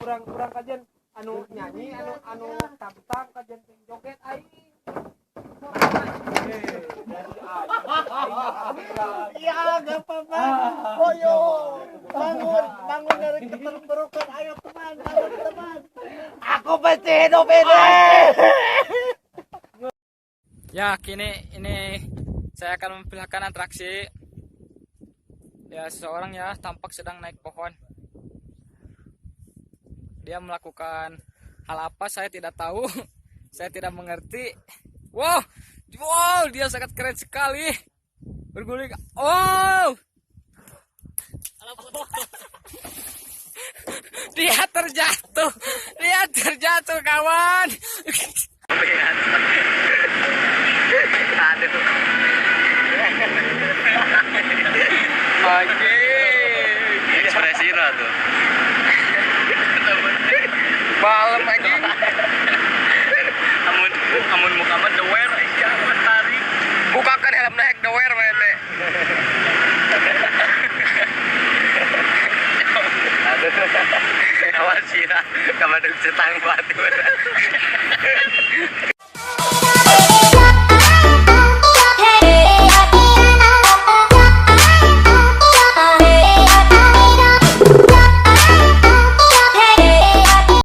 kurang kajian anu nyanyi anu tantang kajian joget aing. Iya, gak apa-apa. Boyo, bangun dari keterpurukan. Ayo teman. Aku pasti hidup ini. Ya, kini ini saya akan memperlihatkan atraksi. Ya, seseorang ya tampak sedang naik pohon. Dia melakukan hal apa saya tidak tahu. Saya tidak mengerti. Wow, dia sangat keren sekali. Berguling. Oh, dia terjatuh kawan. Ekspresi tuh. Balem anjing. Amun muka mah doer aja tarik. Bukakan helm naik doer mete. Aduh. Awas sih, kamu ada setang batu.